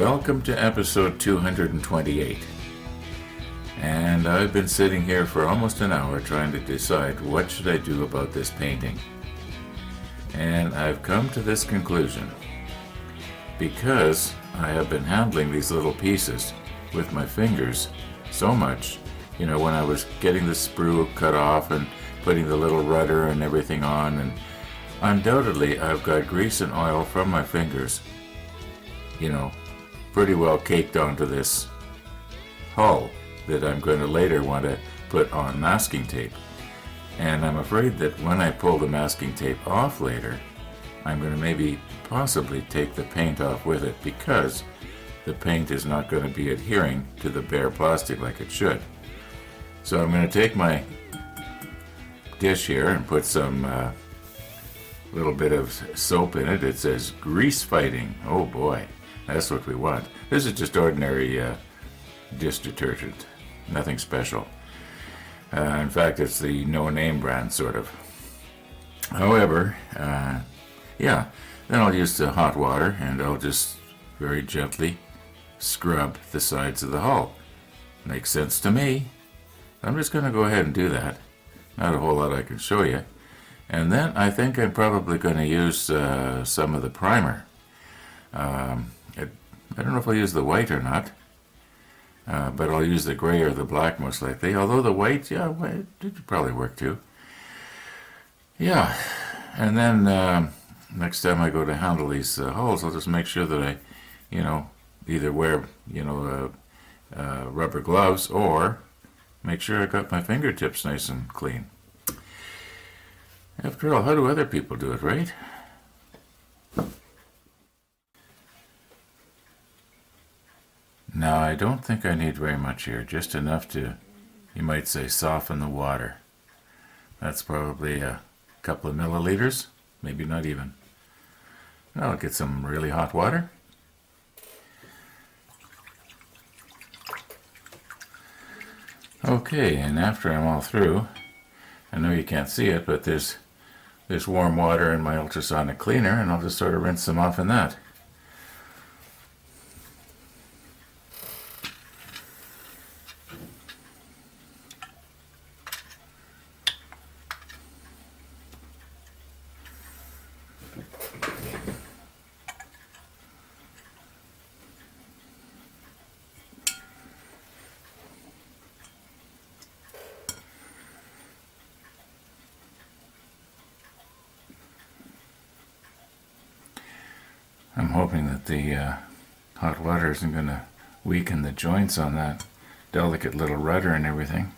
Welcome to episode 228. And I've been sitting here for almost an hour trying to decide what should I do about this painting. And I've come to this conclusion. Because I have been handling these little pieces with my fingers so much, when I was getting the sprue cut off and putting the little rudder and everything on, and undoubtedly I've got grease and oil from my fingers, pretty well caked onto this hull that I'm going to later want to put on masking tape. And I'm afraid that when I pull the masking tape off later, I'm going to possibly take the paint off with it, because the paint is not going to be adhering to the bare plastic like it should. So I'm going to take my dish here and put some little bit of soap in it. It says grease fighting. Oh boy, that's what we want. This is just ordinary dish detergent, nothing special. In fact, it's the no-name brand, sort of. However, then I'll use the hot water and I'll just very gently scrub the sides of the hull. Makes sense to me. I'm just going to go ahead and do that. Not a whole lot I can show you. And then I think I'm probably going to use some of the primer. I don't know if I'll use the white or not, but I'll use the gray or the black most likely. Although the white, it would probably work too. Yeah, and then next time I go to handle these hulls, I'll just make sure that I, either wear, rubber gloves, or make sure I got my fingertips nice and clean. After all, how do other people do it, right? Now, I don't think I need very much here, just enough to, you might say, soften the water. That's probably a couple of milliliters, maybe not even. Now I'll get some really hot water. Okay, and after I'm all through, I know you can't see it, but there's warm water in my ultrasonic cleaner, and I'll just sort of rinse them off in that. I'm hoping that the hot water isn't going to weaken the joints on that delicate little rudder and everything.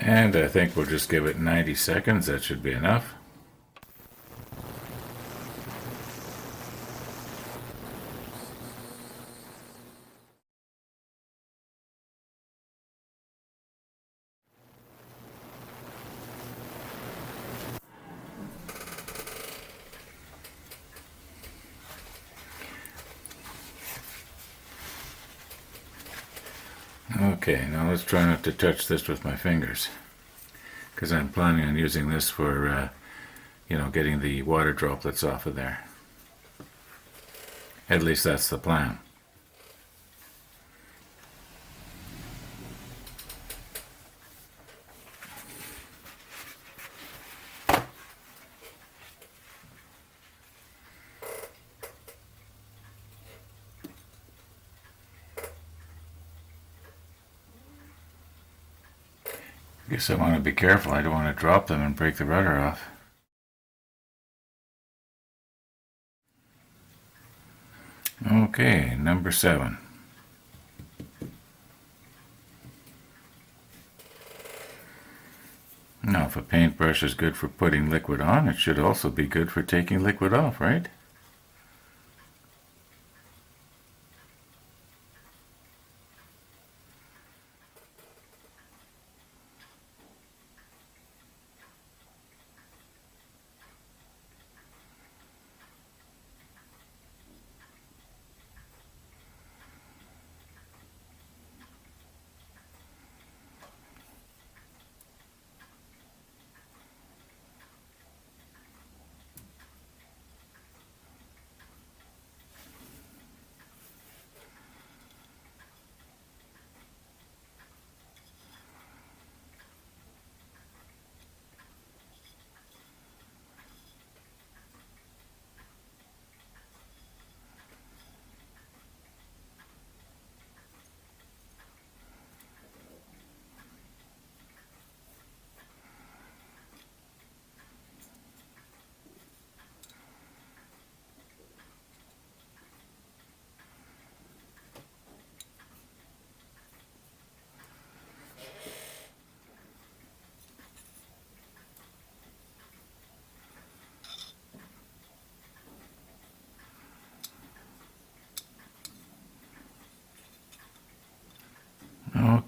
And I think we'll just give it 90 seconds. That should be enough. Okay, now let's try not to touch this with my fingers, because I'm planning on using this for, getting the water droplets off of there. At least that's the plan. I guess I want to be careful. I don't want to drop them and break the rudder off. Okay, number 7. Now, if a paintbrush is good for putting liquid on, it should also be good for taking liquid off, right?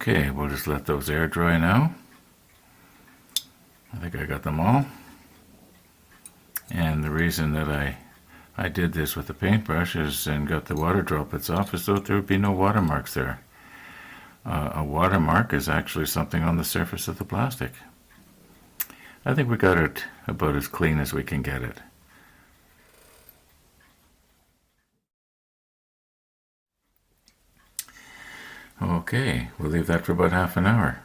Okay, we'll just let those air dry now. I think I got them all. And the reason that I did this with the paintbrush and got the water droplets off is so there would be no watermarks there. A watermark is actually something on the surface of the plastic. I think we got it about as clean as we can get it. Okay, we'll leave that for about half an hour.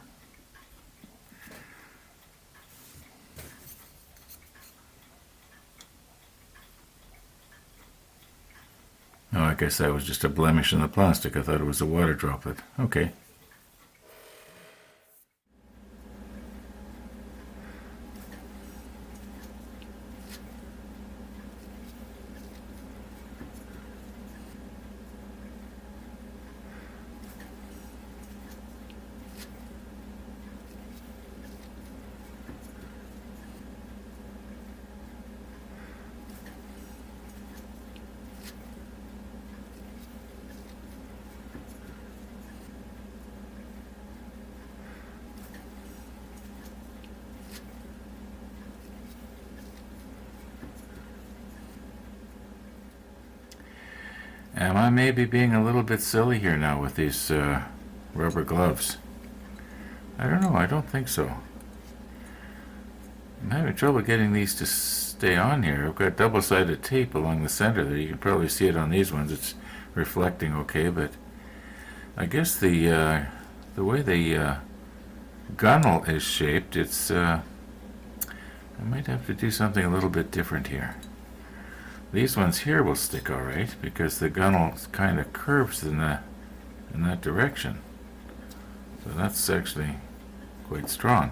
Oh, I guess that was just a blemish in the plastic. I thought it was a water droplet. Okay. Am I maybe being a little bit silly here now with these rubber gloves? I don't know, I don't think so. I'm having trouble getting these to stay on here. I've got double-sided tape along the center there. You can probably see it on these ones. It's reflecting okay, but I guess the way the gunnel is shaped, it's I might have to do something a little bit different here. These ones here will stick all right because the gunnel kind of curves in that direction. So that's actually quite strong.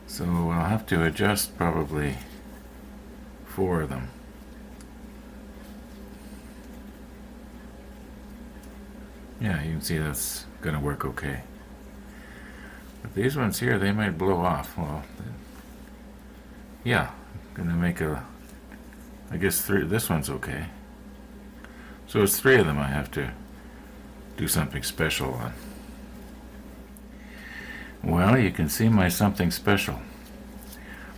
So I'll have to adjust probably 4 of them. Yeah, you can see that's going to work okay. But these ones here, they might blow off. Well, yeah. Gonna make I guess 3. This one's okay. So it's 3 of them I have to do something special on. Well, you can see my something special.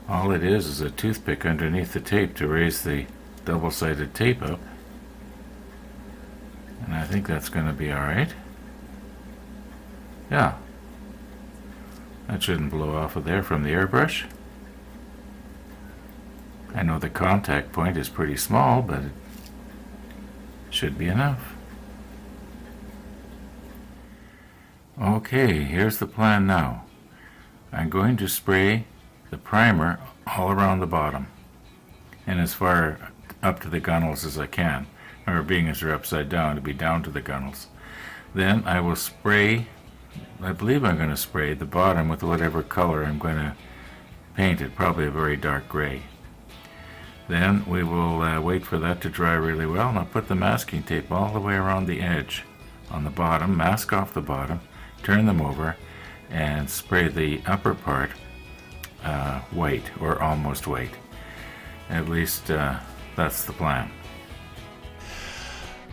All it is a toothpick underneath the tape to raise the double-sided tape up. And I think that's gonna be alright. Yeah. That shouldn't blow off of there from the airbrush. I know the contact point is pretty small, but it should be enough. Okay, here's the plan now. I'm going to spray the primer all around the bottom and as far up to the gunnels as I can. Remember, being as they're upside down, to be down to the gunnels. Then I will spray, I believe I'm going to spray the bottom with whatever color I'm going to paint it, probably a very dark gray. Then we will wait for that to dry really well, and I'll put the masking tape all the way around the edge on the bottom, mask off the bottom, turn them over, and spray the upper part white, or almost white. At least that's the plan.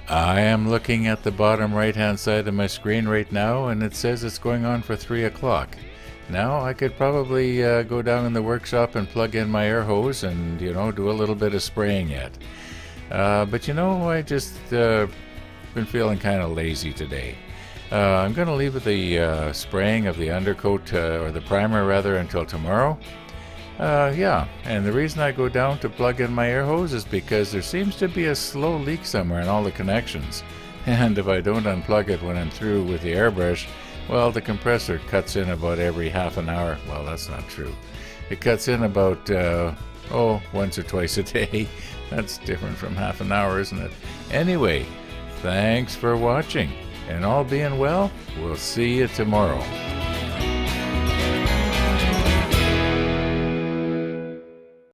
I am looking at the bottom right-hand side of my screen right now, and it says it's going on for 3 o'clock. Now I could probably go down in the workshop and plug in my air hose and, do a little bit of spraying yet. But I just been feeling kind of lazy today. I'm going to leave the spraying of the undercoat, or the primer rather, until tomorrow. And the reason I go down to plug in my air hose is because there seems to be a slow leak somewhere in all the connections. And if I don't unplug it when I'm through with the airbrush, well, the compressor cuts in about every half an hour. Well, that's not true. It cuts in about, once or twice a day. That's different from half an hour, isn't it? Anyway, thanks for watching. And all being well, we'll see you tomorrow.